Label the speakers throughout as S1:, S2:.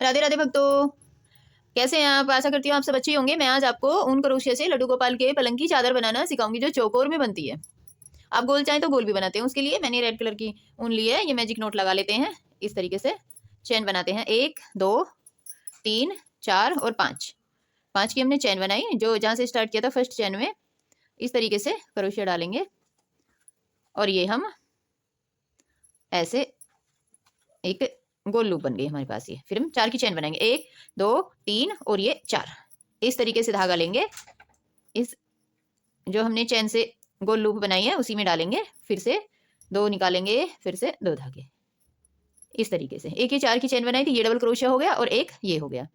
S1: राधे राधे भक्तों, कैसे हैं आप? आशा करती हूँ आप सब अच्छे होंगे। मैं आज आपको ऊन क्रोशिया से लड्डू गोपाल के पलंग की चादर बनाना सिखाऊंगी जो चौकोर में बनती है। आप गोल चाहें तो गोल भी बनाते हैं। उसके लिए मैंने रेड कलर की ऊन ली है। ये मैजिक नोट लगा लेते हैं। इस तरीके से चैन बनाते हैं। 1 2 3 4 और 5 5 की हमने चैन बनाई। जो जहाँ से स्टार्ट किया था फर्स्ट चैन में इस तरीके से क्रोशिया डालेंगे और ये हम ऐसे एक गोल लूप बन गई हमारे पास। ये फिर हम 4 की चैन बनाएंगे। 1 2 3 और ये 4। इस तरीके से धागा लेंगे। इस जो हमने चैन से गोल लूप बनाई है उसी में डालेंगे। फिर से 2 निकालेंगे, फिर से 2 धागे। इस तरीके से एक ये 4 की चैन बनाई थी, ये डबल क्रोशिया हो गया और एक ये हो गया।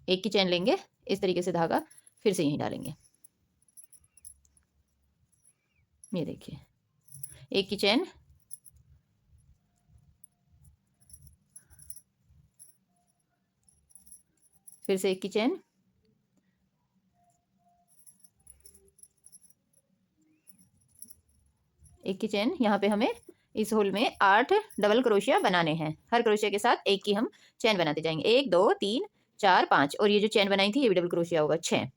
S1: एक की चैन लेंगे, इस तरीके से धागा फिर से यहीं डालेंगे। ये देखिए, एक की चैन, फिर से एक की चैन, एक की चैन। यहाँ पे हमें इस होल में 8 डबल क्रोशिया बनाने हैं। हर क्रोशिया के साथ एक की हम चैन बनाते जाएंगे। 1 2 3 4 5 और ये जो चैन बनाई थी ये भी डबल क्रोशिया होगा। 6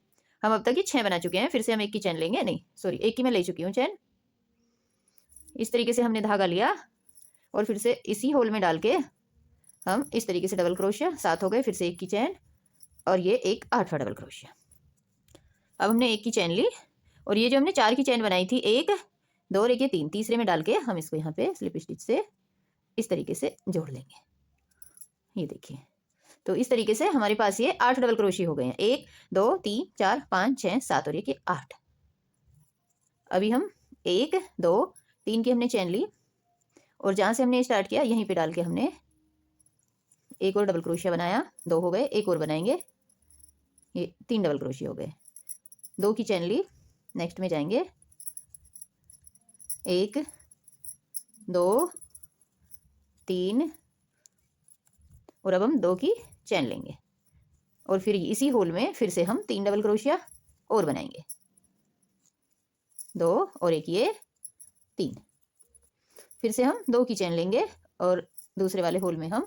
S1: हम अब तक ये 6 बना चुके हैं। फिर से हम एक की चैन लेंगे, नहीं सॉरी, एक की मैं ले चुकी हूँ चैन। इस तरीके से हमने धागा लिया और फिर से इसी होल में डाल के हम इस तरीके से डबल क्रोशिया 7 हो गए। फिर से एक की चैन और ये एक 8वां डबल क्रोशिया। अब हमने एक की चैन ली और ये जो हमने 4 की चैन बनाई थी, 1 2 और एक ये 3, तीसरे में डाल के हम इसको यहाँ पे स्लिप स्टिच से इस तरीके से जोड़ लेंगे। ये देखिए, तो इस तरीके से हमारे पास ये 8 डबल क्रोशिया हो गए हैं। 1 2 3 4 5 6 7 और ये 8। अभी हम 1 2 3 की हमने चैन ली और जहाँ से हमने स्टार्ट किया यहीं पे डाल के हमने एक और डबल क्रोशिया बनाया। 2 हो गए, एक और बनाएंगे, ये 3 डबल क्रोशिया हो गए। 2 की चैन ली, नेक्स्ट में जाएंगे। 1 2 3 और अब हम 2 की चैन लेंगे और फिर इसी होल में फिर से हम 3 डबल क्रोशिया और बनाएंगे। 2 और एक ये 3। फिर से हम 2 की चैन लेंगे और दूसरे वाले होल में हम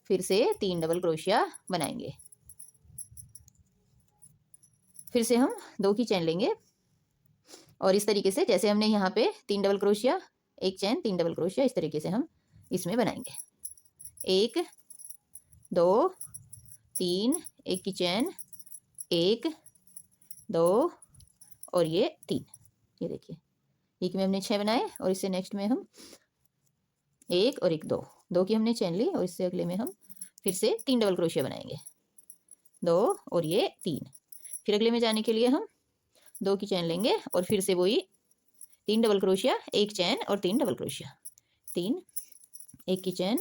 S1: फिर से 3 डबल क्रोशिया बनाएंगे। फिर से हम 2 की चैन लेंगे और इस तरीके से जैसे हमने यहाँ पे 3 डबल क्रोशिया, एक चैन, 3 डबल क्रोशिया, इस तरीके से हम इसमें बनाएंगे। 1 2 3, एक की चैन, 1 2 और ये 3। ये देखिए, एक में हमने 6 बनाए और इससे नेक्स्ट में हम 1 और एक 2, 2 की हमने चैन ली और इससे अगले में हम फिर से 3 डबल क्रोशिया बनाएंगे। 2 और ये 3। फिर अगले में जाने के लिए हम 2 की चैन लेंगे और फिर से वही 3 डबल क्रोशिया, एक चैन और 3 डबल क्रोशिया। 3, एक की चैन,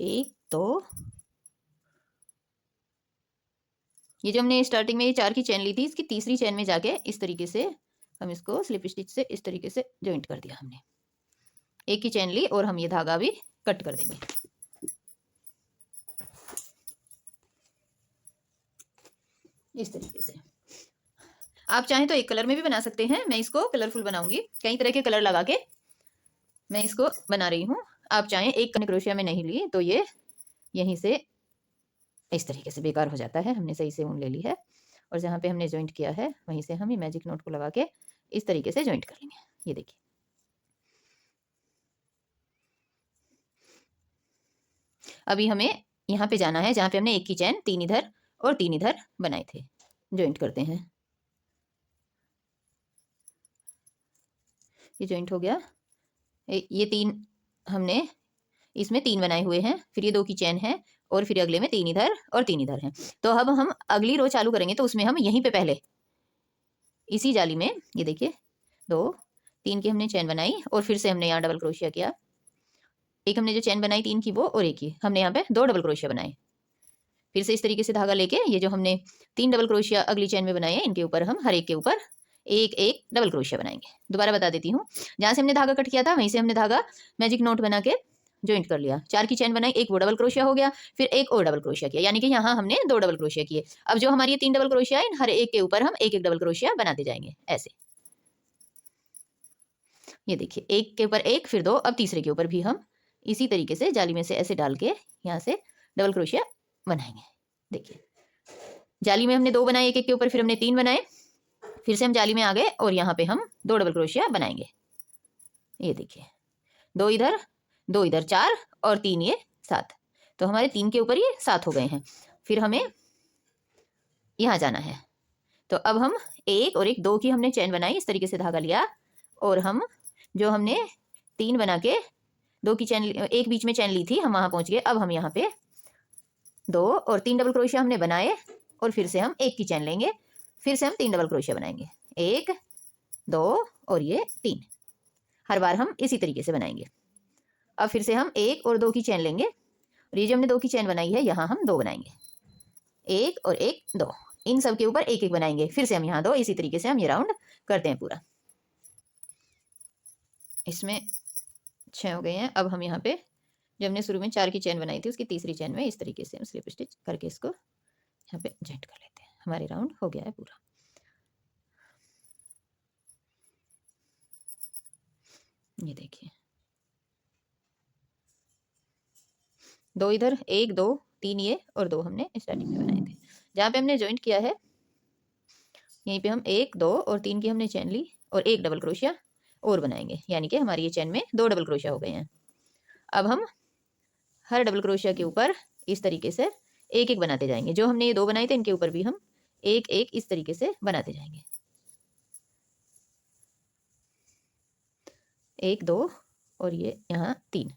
S1: 1 2। ये जो हमने स्टार्टिंग में ये 4 की चैन ली थी, इसकी तीसरी चैन में जाके इस तरीके से हम इसको स्लिप स्टिच से इस तरीके से जॉइंट कर दिया हमने। एक की चैन ली और हम ये धागा भी कट कर देंगे। इस तरीके से आप चाहें तो एक कलर में भी बना सकते हैं। मैं इसको कलरफुल बनाऊंगी, कई तरह के कलर लगा के मैं इसको बना रही हूँ। आप चाहें एक क्रोशिया में नहीं ली तो ये यहीं से इस तरीके से बेकार हो जाता है। हमने सही से ऊन ले ली है और जहाँ पे हमने जॉइंट किया है वहीं से हम ये मैजिक नोट को लगा के इस तरीके से जॉइंट कर लेंगे। ये देखिए, अभी हमें यहाँ पे जाना है जहाँ पे हमने एक की चैन, 3 इधर और 3 इधर बनाए थे। जॉइंट करते हैं। ये जॉइंट हो गया। ये 3 हमने इसमें 3 बनाए हुए हैं, फिर ये 2 की चैन है और फिर अगले में 3 इधर और 3 इधर हैं। तो अब हम अगली रो चालू करेंगे तो उसमें हम यहीं पे पहले इसी जाली में ये देखिए 2 3 की हमने चैन बनाई और फिर से हमने यहाँ डबल क्रोशिया किया। एक हमने जो चैन बनाई 3 की वो और एक की हमने यहाँ पे 2 डबल क्रोशिया बनाए। फिर से इस तरीके से धागा लेके ये जो हमने 3 डबल क्रोशिया अगली चैन में बनाए हैं इनके ऊपर हम हर एक के ऊपर एक एक डबल क्रोशिया बनाएंगे। दोबारा बता देती हूँ, जहाँ से हमने धागा कट किया था वहीं से हमने धागा मैजिक नोट बना के जॉइंट कर लिया। 4 की चैन बनाई, एक वो डबल क्रोशिया हो गया, फिर एक और डबल क्रोशिया किया, यानी कि यहाँ हमने 2 डबल क्रोशिया किए। अब जो हमारी 3 डबल क्रोशिया है, हर एक के ऊपर हम एक एक डबल क्रोशिया बनाते जाएंगे ऐसे। ये देखिए, एक के ऊपर एक, फिर 2, अब तीसरे के ऊपर भी हम इसी तरीके से जाली में से ऐसे डाल के यहाँ से डबल क्रोशिया बनाएंगे। देखिए जाली में हमने 2 बनाए एक एक के ऊपर, फिर हमने 3 बनाए, फिर से हम जाली में आ गए और यहाँ पे हम 2 डबल क्रोशिया बनाएंगे। ये देखिए 2 इधर 2 इधर, 4 और 3 ये 7, तो हमारे 3 के ऊपर ये 7 हो गए हैं। फिर हमें यहाँ जाना है, तो अब हम 1 और 1 2 की हमने चैन बनाई, इस तरीके से धागा लिया और हम जो हमने 3 बना के 2 की चैन, 1 बीच में चैन ली थी, हम वहाँ पहुँच गए। अब हम यहाँ पे 2 और 3 डबल क्रोशिया हमने बनाए और फिर से हम 1 की चैन लेंगे, फिर से हम 3 डबल क्रोशिया बनाएंगे, 1 2 और ये 3। हर बार हम इसी तरीके से बनाएंगे। अब फिर से हम 1 और 2 की चैन लेंगे और ये जो हमने 2 की चैन बनाई है यहाँ हम 2 बनाएंगे, 1 और 1 2, इन सब के ऊपर 1 1 बनाएंगे, फिर से हम यहाँ 2, इसी तरीके से हम ये राउंड करते हैं पूरा। इसमें 6 हो गए हैं। अब हम यहाँ पे जो हमने शुरू में 4 की चैन बनाई थी उसकी तीसरी चैन में इस तरीके से हम स्लिप स्टिच करके इसको यहाँ पे जॉइंट कर लेते हैं। हमारे राउंड हो गया है पूरा। ये देखिए 2 इधर, 1 2 3 ये और 2 हमने स्टार्टिंग में बनाए थे। जहाँ पे हमने जॉइंट किया है यहीं पे हम 1 2 और 3 की हमने चैन ली और 1 डबल क्रोशिया और बनाएंगे, यानी कि हमारी ये चैन में 2 डबल क्रोशिया हो गए हैं। अब हम हर डबल क्रोशिया के ऊपर इस तरीके से 1 1 बनाते जाएंगे। जो हमने ये 2 बनाए थे इनके ऊपर भी हम 1 1 इस तरीके से बनाते जाएंगे, 1 2 और ये यहाँ 3।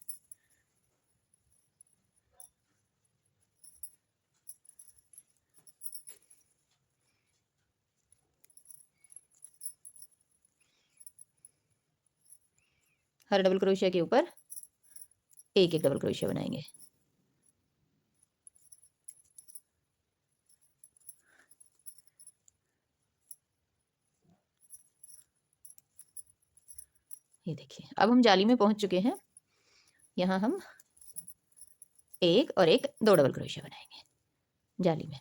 S1: हर डबल क्रोशिया के ऊपर 1 1 डबल क्रोशिया बनाएंगे। ये देखिए अब हम जाली में पहुंच चुके हैं। यहाँ हम 1 और 1 2 डबल क्रोशिया बनाएंगे जाली में।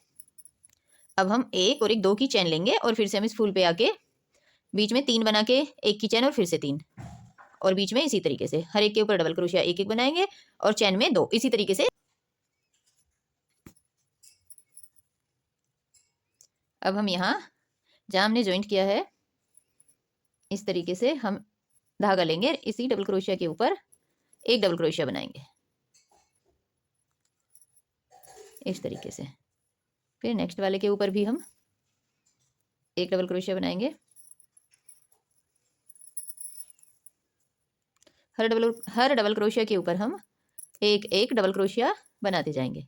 S1: अब हम 1 और 1 2 की चैन लेंगे और फिर से हम इस फूल पे आके बीच में 3 बना के 1 की चैन और फिर से 3 और बीच में इसी तरीके से हर एक के ऊपर डबल क्रोशिया 1 1 बनाएंगे और चैन में 2 इसी तरीके से। अब हम यहाँ जहाँ हमने ज्वाइंट किया है इस तरीके से हम धागा लेंगे, इसी डबल क्रोशिया के ऊपर 1 डबल क्रोशिया बनाएंगे इस तरीके से। फिर नेक्स्ट वाले के ऊपर भी हम 1 डबल क्रोशिया बनाएंगे। हर डबल क्रोशिया के ऊपर हम 1 1 डबल क्रोशिया बनाते जाएंगे।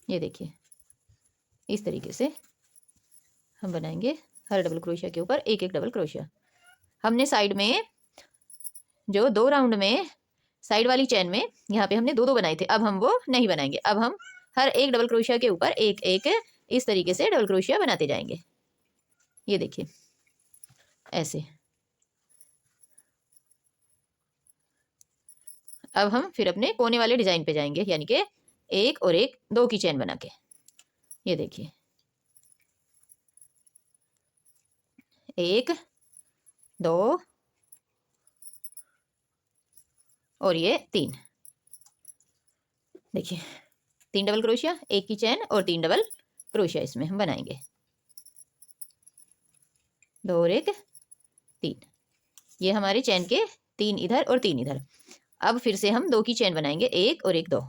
S1: ये देखिए इस तरीके से हम बनाएंगे हर डबल क्रोशिया के ऊपर 1 1 डबल क्रोशिया। हमने साइड में जो 2 राउंड में साइड वाली चैन में यहाँ पे हमने 2 2 बनाए थे, अब हम वो नहीं बनाएंगे। अब हम हर एक डबल क्रोशिया के ऊपर 1 1 इस तरीके से डबल क्रोशिया बनाते जाएंगे। ये देखिए ऐसे। अब हम फिर अपने कोने वाले डिजाइन पे जाएंगे, यानी कि 1 और 1 2 की चैन बना के। ये देखिए 1 2 और ये 3। देखिए 3 डबल क्रोशिया 1 की चैन और 3 डबल क्रोशिया इसमें हम बनाएंगे, 2 और 1 3। ये हमारे चैन के 3 इधर और 3 इधर। अब फिर से हम 2 की चैन बनाएंगे, 1 और 1 2,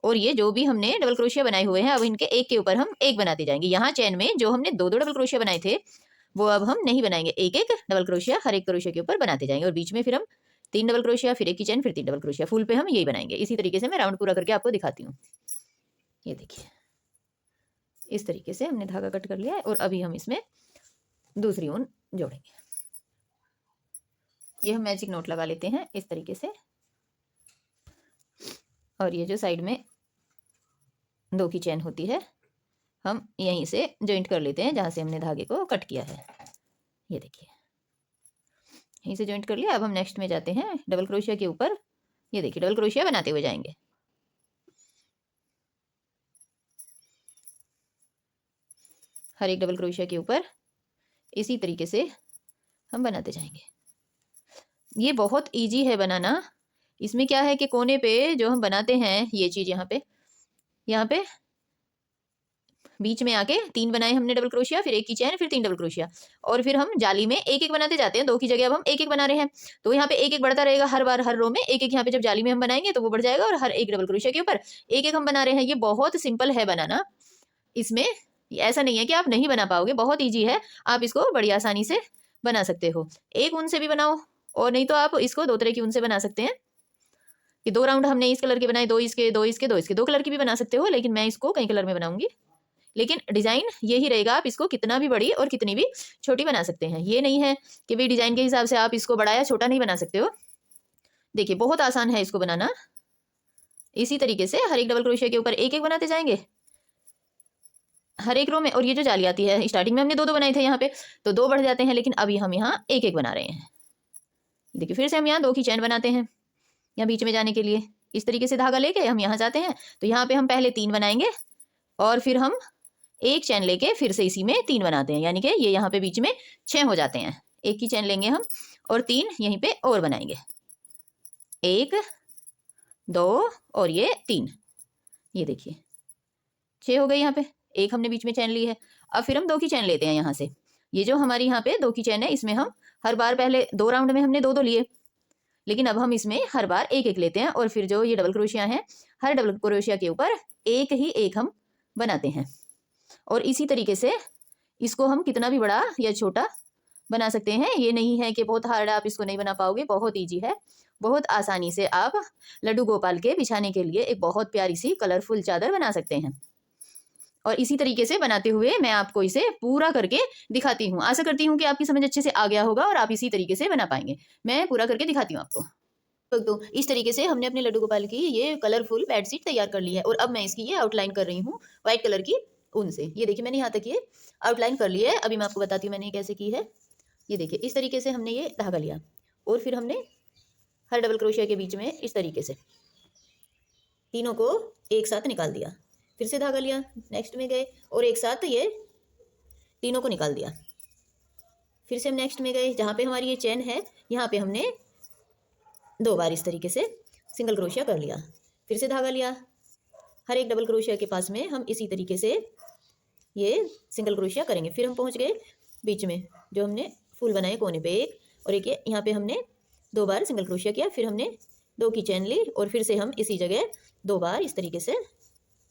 S1: और ये जो भी हमने डबल क्रोशिया बनाए हुए हैं अब इनके एक के ऊपर हम 1 बनाते जाएंगे। यहाँ चैन में जो हमने 2 2 डबल क्रोशिया बनाए थे वो अब हम नहीं बनाएंगे, 1 1 डबल क्रोशिया हर एक क्रोशिया के ऊपर बनाते जाएंगे और बीच में फिर हम 3 डबल क्रोशिया, फिर 1 की चैन, फिर 3 डबल क्रोशिया। फुल पे हम यही बनाएंगे। इसी तरीके से मैं राउंड पूरा करके आपको दिखाती हूँ। ये देखिए इस तरीके से हमने धागा कट कर लिया है और अभी हम इसमें दूसरी ऊन जोड़ेंगे। ये हम मैजिक नोट लगा लेते हैं इस तरीके से, और ये जो साइड में 2 की चैन होती है हम यहीं से जॉइंट कर लेते हैं जहाँ से हमने धागे को कट किया है। ये देखिए यहीं से जॉइंट कर लिया। अब हम नेक्स्ट में जाते हैं डबल क्रोशिया के ऊपर। ये देखिए डबल क्रोशिया बनाते हुए जाएंगे। हर एक डबल क्रोशिया के ऊपर इसी तरीके से हम बनाते जाएंगे। ये बहुत इजी है बनाना। इसमें क्या है कि कोने पे जो हम बनाते हैं ये चीज़ यहाँ पे बीच में आके 3 बनाए हमने डबल क्रोशिया, फिर एक की चैन, फिर 3 डबल क्रोशिया, और फिर हम जाली में एक एक बनाते जाते हैं। 2 की जगह अब हम एक एक बना रहे हैं, तो यहाँ पे एक एक बढ़ता रहेगा। हर बार हर रो में एक एक, यहाँ पे जब जाली में हम बनाएंगे तो वो बढ़ जाएगा, और हर एक डबल क्रोशिया के ऊपर एक एक हम बना रहे हैं। ये बहुत सिंपल है बनाना। इसमें ऐसा नहीं है कि आप नहीं बना पाओगे, बहुत ईजी है। आप इसको बड़ी आसानी से बना सकते हो। एक ऊन से भी बनाओ, और नहीं तो आप इसको 2 तरह की ऊन से बना सकते हैं कि 2 राउंड हमने इस कलर के बनाए, 2 इसके 2 इसके 2 इसके, 2 कलर की भी बना सकते हो, लेकिन मैं इसको कई कलर में बनाऊंगी। लेकिन डिजाइन यही रहेगा, आप इसको कितना भी बड़ी और कितनी भी छोटी बना सकते हैं। ये नहीं है कि भाई डिजाइन के हिसाब से आप इसको बड़ा या छोटा नहीं बना सकते हो। देखिए बहुत आसान है इसको बनाना। इसी तरीके से हर एक डबल क्रोशिया के ऊपर एक एक बनाते जाएंगे हर एक रो में। और ये जो जाली आती है, स्टार्टिंग में हमने 2 2 बनाए थे यहाँ पे, तो 2 बढ़ जाते हैं, लेकिन अभी हम यहाँ एक एक बना रहे हैं। देखिए फिर से हम यहाँ 2 की चैन बनाते हैं यहाँ बीच में जाने के लिए। इस तरीके से धागा लेके हम यहाँ जाते हैं, तो यहाँ पे हम पहले 3 बनाएंगे, और फिर हम एक चैन लेके फिर से इसी में 3 बनाते हैं, यानी कि ये यहाँ पे बीच में 6 हो जाते हैं। एक की चैन लेंगे हम और 3 यहीं पे और बनाएंगे, 1 2 और ये 3। ये देखिए 6 हो गए। यहाँ पे एक हमने बीच में चैन ली है। अब फिर हम 2 की चैन लेते हैं यहाँ से। ये जो हमारी यहाँ पे 2 की चैन है, इसमें हम हर बार पहले 2 राउंड में हमने 2 2 लिए, लेकिन अब हम इसमें हर बार एक एक लेते हैं, और फिर जो ये डबल क्रोशिया हैं, हर डबल क्रोशिया के ऊपर एक ही एक हम बनाते हैं। और इसी तरीके से इसको हम कितना भी बड़ा या छोटा बना सकते हैं। ये नहीं है कि बहुत हार्ड, आप इसको नहीं बना पाओगे, बहुत ईजी है। बहुत आसानी से आप लड्डू गोपाल के बिछाने के लिए एक बहुत प्यारी सी कलरफुल चादर बना सकते हैं। और इसी तरीके से बनाते हुए मैं आपको इसे पूरा करके दिखाती हूँ। आशा करती हूँ कि आपकी समझ अच्छे से आ गया होगा और आप इसी तरीके से बना पाएंगे। मैं पूरा करके दिखाती हूँ आपको। तो इस तरीके से हमने अपने लड्डू गोपाल की ये कलरफुल बेडशीट तैयार कर ली है, और अब मैं इसकी ये आउटलाइन कर रही हूँ व्हाइट कलर की ऊन से। ये देखिए मैंने यहाँ तक ये आउटलाइन कर ली है। अभी मैं आपको बताती हूँ मैंने कैसे की है। ये देखिए इस तरीके से हमने ये धागा लिया, और फिर हमने हर डबल क्रोशिया के बीच में इस तरीके से तीनों को एक साथ निकाल दिया। फिर से धागा लिया, नेक्स्ट में गए और एक साथ ये तीनों को निकाल दिया। फिर से हम नेक्स्ट में गए, जहाँ पे हमारी ये चैन है यहाँ पे हमने 2 बार इस तरीके से सिंगल क्रोशिया कर लिया। फिर से धागा लिया, हर एक डबल क्रोशिया के पास में हम इसी तरीके से ये सिंगल क्रोशिया करेंगे। फिर हम पहुँच गए बीच में, जो हमने फूल बनाए कोने पे एक, और एक ये यहाँ पे हमने 2 बार सिंगल क्रोशिया किया। फिर हमने 2 की चैन ली, और फिर से हम इसी जगह 2 बार इस तरीके से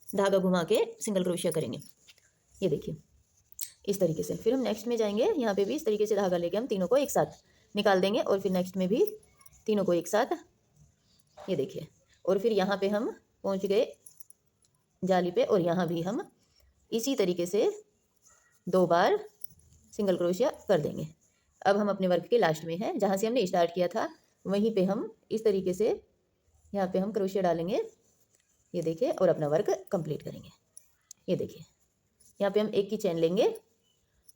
S1: धागा घुमा के सिंगल क्रोशिया करेंगे। ये देखिए इस तरीके से। फिर हम नेक्स्ट में जाएंगे, यहाँ पे भी इस तरीके से धागा लेके हम तीनों को एक साथ निकाल देंगे, और फिर नेक्स्ट में भी तीनों को एक साथ। ये देखिए, और फिर यहाँ पे हम पहुँच गए जाली पे, और यहाँ भी हम इसी तरीके से 2 बार सिंगल क्रोशिया कर देंगे। अब हम अपने वर्क के लास्ट में हैं, जहाँ से हमने स्टार्ट किया था वहीं पे हम इस तरीके से यहाँ पे हम क्रोशिया डालेंगे। ये देखिए, और अपना वर्क कंप्लीट करेंगे। ये देखिए यहाँ पे हम एक की चैन लेंगे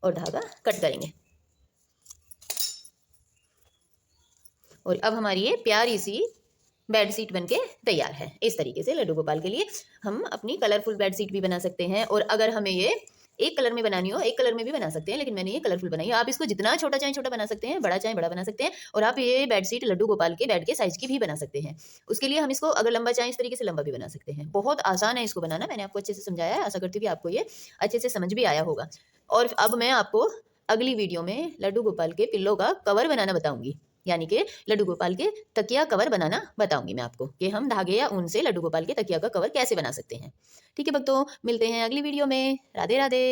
S1: और धागा कट करेंगे, और अब हमारी ये प्यारी सी बेडशीट बनके तैयार है। इस तरीके से लड्डू गोपाल के लिए हम अपनी कलरफुल बेडशीट भी बना सकते हैं। और अगर हमें ये एक कलर में बनानी हो, एक कलर में भी बना सकते हैं, लेकिन मैंने ये कलरफुल बनाई है। आप इसको जितना छोटा चाहे छोटा बना सकते हैं, बड़ा चाहे बड़ा बना सकते हैं। और आप ये बेडशीट लड्डू गोपाल के बेड के साइज की भी बना सकते हैं। उसके लिए हम इसको अगर लंबा चाहें इस तरीके से लंबा भी बना सकते हैं। बहुत आसान है इसको बनाना, मैंने आपको अच्छे से समझाया है। आशा करती हूँ कि आपको ये अच्छे से समझ भी आया होगा। और अब मैं आपको अगली वीडियो में लड्डू गोपाल के पिल्लों का कवर बनाना बताऊंगी, यानी कि लड्डू गोपाल के तकिया कवर बनाना बताऊंगी मैं आपको, कि हम धागे या ऊन से लड्डू गोपाल के तकिया का कवर कैसे बना सकते हैं। ठीक है भक्तों, मिलते हैं अगली वीडियो में। राधे राधे।